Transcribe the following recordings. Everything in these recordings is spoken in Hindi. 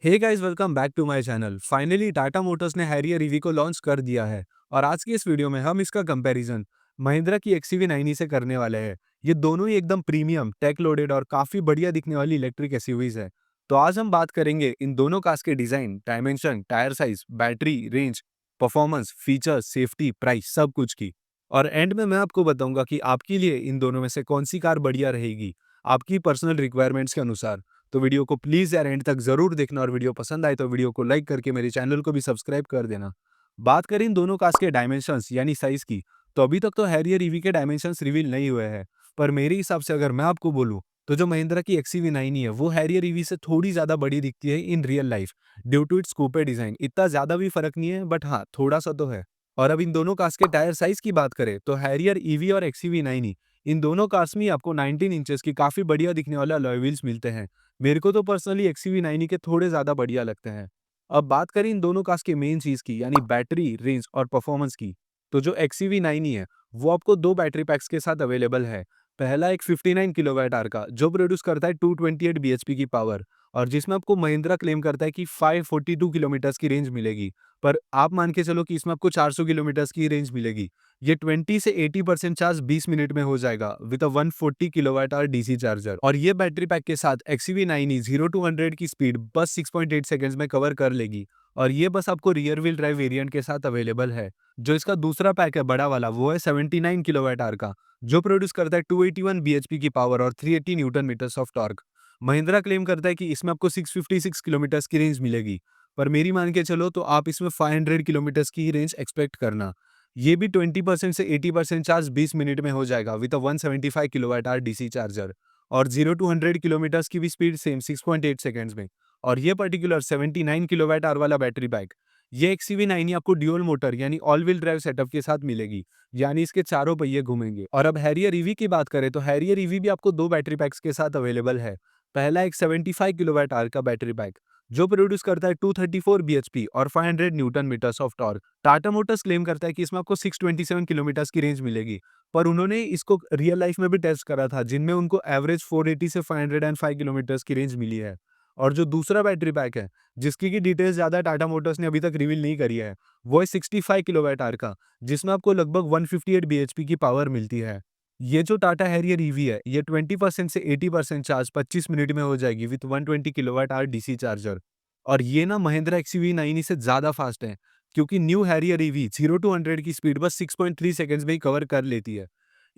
Hey guys, welcome back to my channel. Finally Tata Motors ने हैरियर ईवी को लॉन्च कर दिया है और आज की इस वीडियो में हम इसका कंपैरिजन महिंद्रा की एक्सयूवी 9e से करने वाले हैं। ये दोनों ही एकदम प्रीमियम, टेक लोडेड और काफी बढ़िया दिखने वाली इलेक्ट्रिक एसयूवीज है। तो आज हम बात करेंगे इन दोनों कार्स के design, dimension, tyre size, battery, range, performance, features, safety, price, सब कुछ की। और एंड में मैं आपको बताऊंगा कि आपके लिए इन दोनों में से कौन सी कार बढ़िया रहेगी आपकी पर्सनल रिक्वायरमेंट्स के अनुसार। तो वीडियो को प्लीज यार एंड तक जरूर देखना और वीडियो पसंद आए तो वीडियो को लाइक करके मेरे चैनल को भी सब्सक्राइब कर देना। बात करें इन दोनों कार्स के डायमेंशंस यानी साइज की, तो अभी तक तो हैरियर ईवी के डायमेंशंस रिवील नहीं हुए हैं। पर मेरे हिसाब से अगर मैं आपको बोलूं तो जो महिंद्रा की एक्सयूवी 9 है वो हैरियर ईवी से थोड़ी ज्यादा बड़ी दिखती है in real life due to its coupe design. इतना ज्यादा भी फर्क नहीं है, बट हाँ थोड़ा सा तो है। और अब इन दोनों कार्स के टायर साइज की बात करें तो हैरियर ईवी और एक्सयूवी 9 इन दोनों कार्स में आपको 19 इंचेस की काफी बढ़िया दिखने वाला अलॉय व्हील्स मिलते हैं। मेरे को तो पर्सनली एक्सयूवी 9 के थोड़े ज़्यादा बढ़िया लगते हैं। अब बात करें इन दोनों कार्स की मेन चीज़ की यानी बैटरी, रेंज और परफॉर्मेंस की, तो जो एक्सयूवी 9 है वो आपको 2 बैटरी पैक्स के साथ अवेलेबल है। पहला एक 59 किलोवाट आवर का जो प्रोड्यूस करता है 228 बीएचपी की पावर, और जिसमें आपको महिंद्रा क्लेम करता है कि 542 किलोमीटर्स की रेंज मिलेगी। पर आप मान के चलो कि इसमें आपको 400 किलोमीटर्स की रेंज मिलेगी। ये 20 से 80% चार्ज 20 मिनट में हो जाएगा with a 140 kilowatt hour DC charger. और ये बैटरी पैक के साथ एक्सयूवी 9 0 टू 100 की स्पीड बस 6.8 सेकंड्स में कवर कर लेगी। और ये बस आपको रियर व्हील ड्राइव वेरिएंट के साथ अवेलेबल है। जो इसका दूसरा पैक है बड़ा वाला, वो है 79 किलोवाट आवर का जो प्रोड्यूस करता है 281 बीएचपी की पावर और 380 newton meters of torque. Mahindra claim करता है कि इसमें आपको 656 किलोमीटर्स की रेंज मिलेगी। पर मेरी मान के चलो तो आप इसमें 500 किलोमीटर्स की रेंज एक्सपेक्ट करना। ये भी 20% से 80% चार्ज 20 मिनट में हो जाएगा with a 175 kilowatt hour DC charger. और 0 टू 100 किलोमीटर्स की भी स्पीड सेम 6.8 सेकंड्स में। और ये पर्टिकुलर 79 किलोवाट आवर वाला बैटरी बैक, ये एक्सयूवी 9 आपको ड्यूल मोटर यानी ऑल व्हील ड्राइव सेटअप के साथ मिलेगी, यानी इसके चारों पहिए घूमेंगे। और अब हैरियर ईवी की बात करें तो हैरियर ईवी भी आपको 2 बैटरी पैक्स के साथ अवेलेबल है। पहला एक 75 किलोवाट आवर का बैटरी पैक जो प्रोड्यूस करता है 234 बीएचपी और 500 newton meters of torque. Tata Motors claim करता है कि इसमें आपको 627 किलोमीटर्स की रेंज मिलेगी। पर उन्होंने इसको रियल लाइफ में भी टेस्ट करा था जिनमें उनको एवरेज 480 से 505 किलोमीटर्स की रेंज मिली है। और जो दूसरा बैटरी पैक है जिसकी की डिटेल्स ज्यादा टाटा मोटर्स ने अभी तक रिवील नहीं करी है, वो है 65 किलोवाट आवर का जिसमें आपको लगभग 158 बीएचपी की पावर मिलती है। ये जो टाटा हैरियर ईवी है ये 20% से 80% चार्ज 25 मिनट में हो जाएगी with 120 kilowatt hour DC charger. और ये ना महिंद्रा एक्सयूवी 9 से ज़्यादा फास्ट है, क्योंकि न्यू हैरियर ईवी 0 टू 100 की स्पीड बस 6.3 सेकंड्स में ही कवर कर लेती है।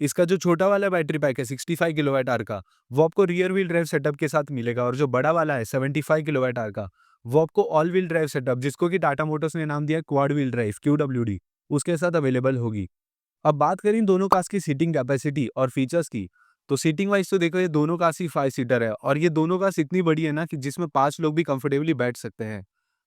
इसका जो छोटा वाला बैटरी पैक है 65 किलोवाट आवर का, वो आपको रियर व्हील ड्राइव सेटअप के साथ मिलेगा। और जो बड़ा वाला है 75 किलोवाट आवर का, वो आपको ऑल व्हील ड्राइव सेटअप, जिसको कि टाटा मोटर्स ने नाम दिया है क्वाड व्हील ड्राइव QWD, उसके साथ अवेलेबल होगी। अब बात करें इन दोनों कार्स की सीटिंग कैपेसिटी और फीचर्स की, तो सीटिंग वाइज तो देखो ये दोनों कार्स ही 5 सीटर है और ये दोनों कार्स इतनी बड़ी है ना कि जिसमें 5 लोग भी कंफर्टेबली बैठ सकते हैं।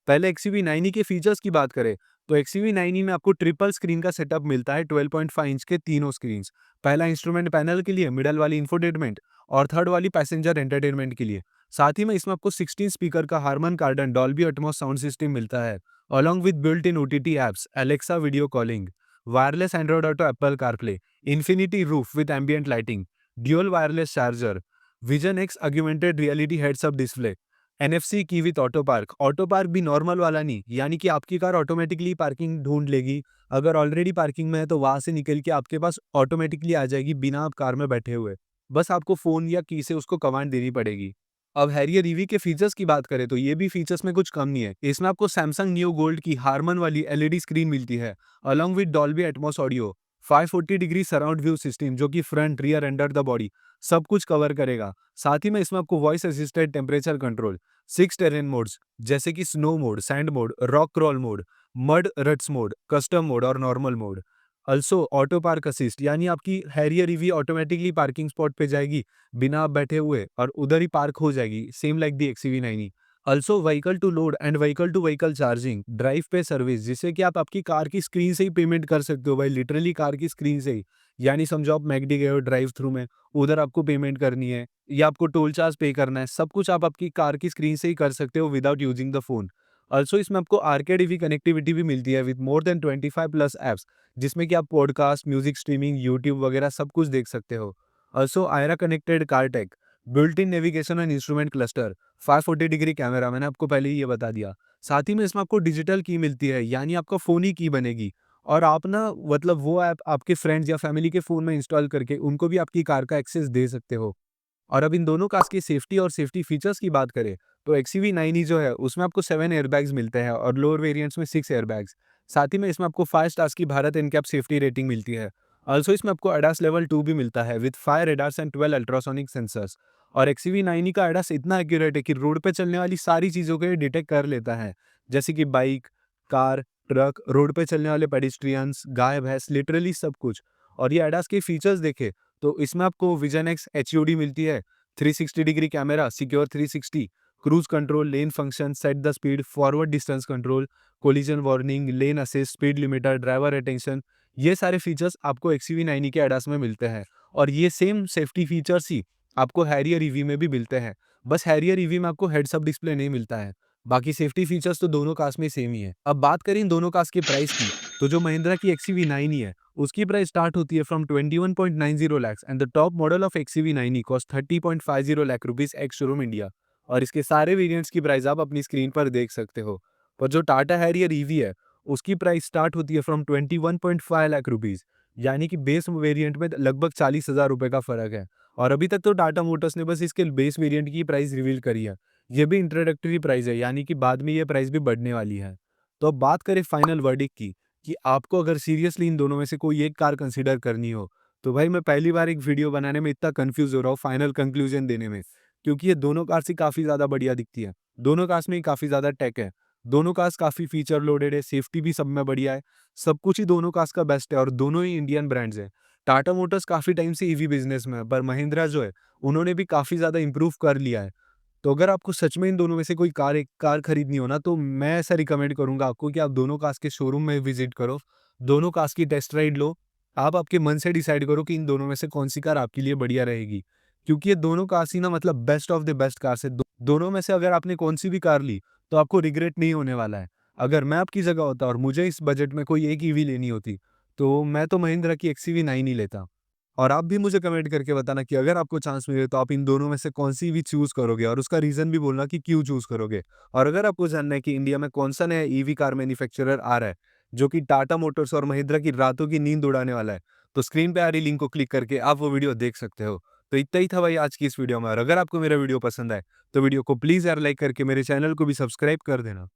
पहले एक्सयूवी 9 के फीचर्स की बात करें तो एक्सयूवी 9 में आपको ट्रिपल स्क्रीन का सेटअप मिलता है, 12.5 इंच के तीनों स्क्रीन। पहला इंस्ट्रूमेंट पैनल के लिए, मिडल वाली इंफोटेनमेंट और थर्ड वाली पैसेंजर एंटरटेनमेंट के लिए। साथ ही में इसमें आपको 16 स्पीकर का हारमन कार्डन डॉल्बी एटमॉस साउंड सिस्टम मिलता है, along with built in OTT apps, Alexa video calling, wireless Android auto, Apple CarPlay, infinity roof with ambient lighting, dual wireless charger, vision x augmented reality heads up display, NFC की विद ऑटो पार्क भी नॉर्मल वाला नहीं, यानी कि आपकी कार ऑटोमेटिकली पार्किंग ढूंढ लेगी। अगर ऑलरेडी पार्किंग में है तो वहां से निकल के आपके पास ऑटोमेटिकली आ जाएगी बिना आप कार में बैठे हुए। बस आपको फोन या की से उसको कमांड देनी पड़ेगी। अब हैरियर ईवी के फीचर्स की बात करें तो ये भी फीचर्स में कुछ कम नहीं है। इसमें आपको सैमसंग नियो गोल्ड की हारमन वाली एलईडी स्क्रीन मिलती है, along with Dolby Atmos audio, 540 degree surround view system जो कि front, rear, under the body सब कुछ कवर करेगा। साथ ही में इसमें आपको voice assisted temperature control, 6 terrain modes जैसे कि snow mode, sand mode, rock crawl mode, mud ruts mode, custom mode और normal mode. Also auto park assist, यानी आपकी Harrier EV automatically parking spot पे जाएगी बिना आप बैठे हुए और उधर ही पार्क हो जाएगी, same like the XUV 9। Also vehicle to load and vehicle to vehicle charging, drive pay service, जिससे कि आप आपकी कार की स्क्रीन से ही पेमेंट कर सकते हो भाई, लिटरली कार की स्क्रीन से ही। यानी समझो आप मैकडी गए हो ड्राइव थ्रू में, उधर आपको पेमेंट करनी है या आपको टोल चार्ज पे करना है, सब कुछ आप आपकी कार की स्क्रीन से ही कर सकते हो without using the phone. Also इसमें आपको आरकेड ईवी कनेक्टिविटी भी मिलती है with more than 25 plus apps, जिसमें कि आप पॉडकास्ट, म्यूजिक स्ट्रीमिंग, यूट्यूब वगैरह सब कुछ देख सकते हो। Also iRA connected car tech, built in navigation and instrument cluster, 540 degree camera, मैंने आपको पहले ही ये बता दिया। साथ ही में इसमें आपको डिजिटल की मिलती है, यानी आपका फ़ोन ही की बनेगी और आप ना मतलब वो ऐप आपके फ्रेंड्स या फैमिली के फ़ोन में इंस्टॉल करके उनको भी आपकी कार का एक्सेस दे सकते हो। और अब इन दोनों कार्स की सेफ्टी और सेफ्टी फीचर्स की बात करें, तो एक्सयूवी 9e जो है, उसमें आपको 7 एयरबैग्स मिलते हैं और लोअर वेरिएंट्स में 6 एयरबैग्स। साथ ही में इसमें आपको 5 स्टार्स की भारत एनकैप सेफ्टी रेटिंग मिलती है। ऑल्सो इसमें आपको एडास लेवल 2 भी मिलता है with 5 radars and 12 ultrasonic sensors. और एक्सयूवी 9e का एडास इतना एक्यूरेट है कि रोड पे चलने वाली सारी चीज़ों को ये डिटेक्ट कर लेता है, जैसे कि बाइक, कार, ट्रक, रोड पे चलने वाले पेडेस्ट्रियंस, गाय, भैंस, लिटरली सब कुछ। और ये एडास के फीचर्स देखें, तो इसमें आपको विजन एक्स एचयूडी मिलती है, 360 degree camera, secure 360, cruise control, len function, set the speed, forward distance control, collision warning, lane assist, speed limiter, driver attention, ये सारे फीचर्स आपको एक्सयूवी 9e के एडास में मिलते हैं। और ये सेम सेफ्टी फीचर्स ही आपको हैरियर ईवी में भी मिलते हैं। बस हैरियर ईवी में आपको हेड्स अप डिस्प्ले नहीं मिलता है। बाकी सेफ्टी फीचर्स तो दोनों कार्स में सेम ही है। अब बात करें इन दोनों कार्स के प्राइस की, तो जो महिंद्रा की एक्सयूवी 9e है, उसकी प्राइस स्टार्ट होती है from 21.90 lakhs and the top model of XUV 9e cost 30.50 lakh rupees ex showroom India. और इसके सारे वेरिएंट्स की प्राइस आप अपनी स्क्रीन पर देख सकते हो। पर जो टाटा हैरियर ईवी है, उसकी प्राइस स्टार्ट होती है फ्रॉम 21.5 लाख रुपीस, यानी कि बेस वेरिएंट में लगभग 40,000 रुपए का फर्क है। और अभी तक तो टाटा मोटर्स ने बस इसके बेस वेरिएंट की प्राइस रिवील करी है। ये भी इंट्रोडक्टरी प्राइस है, यानी कि बाद में ये प्राइस भी बढ़ने वाली है। तो अब बात करें फाइनल वर्डिक्ट की, कि आपको अगर सीरियसली इन दोनों में से कोई एक कार कंसीडर करनी हो, तो भाई मैं पहली बार एक वीडियो बनाने में इतना कंफ्यूज हो रहा हूँ फाइनल कंक्लूजन देने में, क्योंकि ये दोनों कार्स ही काफ़ी ज़्यादा बढ़िया दिखती है। दोनों कार्स में ही काफ़ी ज़्यादा टेक है। दोनों कार्स काफ़ी फीचर लोडेड है, सेफ्टी भी सब में बढ़िया है। सब कुछ ही दोनों कार्स का बेस्ट है और दोनों ही इंडियन ब्रांड्स हैं। टाटा मोटर्स काफ़ी टाइम से ईवी बिज़नेस में है, पर महिंद्रा जो है, उन्होंने भी काफ़ी ज़्यादा इम्प्रूव कर लिया है। तो अगर आपको सच में इन दोनों में से कोई एक कार खरीदनी हो ना, तो मैं ऐसा रिकमेंड करूँगा आपको कि आप दोनों कार्स के शोरूम में विज़िट करो, दोनों कार्स की टेस्ट राइड लो। आप आपके मन से डिसाइड करो कि इन दोनों में से कौन-सी कार आपके लिए बढ़िया रहेगी। क्योंकि ये दोनों कार्स ही ना मतलब best of the best cars है। दोनों में से अगर आपने कौन-सी भी कार ली, तो आपको रिग्रेट नहीं होने वाला है। अगर मैं आपकी जगह होता और मुझे इस बजट में कोई एक ईवी लेनी होती, तो मैं तो महिंद्रा की एक्सयूवी 9 ही लेता। और आप भी मुझे कमेंट करके बताना कि अगर आपको चांस मिले तो आप इन दोनों में से कौन-सी भी चूज़ करोगे और उसका रीज़न भी बोलना कि क्यों चूज़ करोगे। और अगर आपको जानना है कि इंडिया में कौन-सा नया ईवी कार मैन्युफैक्चरर आ रहा है, जो कि टाटा मोटर्स और महिंद्रा की रातों की नींद उड़ाने वाला है, तो स्क्रीन पे आ रही लिंक को क्लिक करके आप वो वीडियो देख सकते हो। तो इतना ही था भाई आज की इस वीडियो में, और अगर आपको मेरा वीडियो पसंद आए, तो वीडियो को प्लीज़ यार लाइक करके मेरे चैनल को भी सब्सक्राइब कर देना।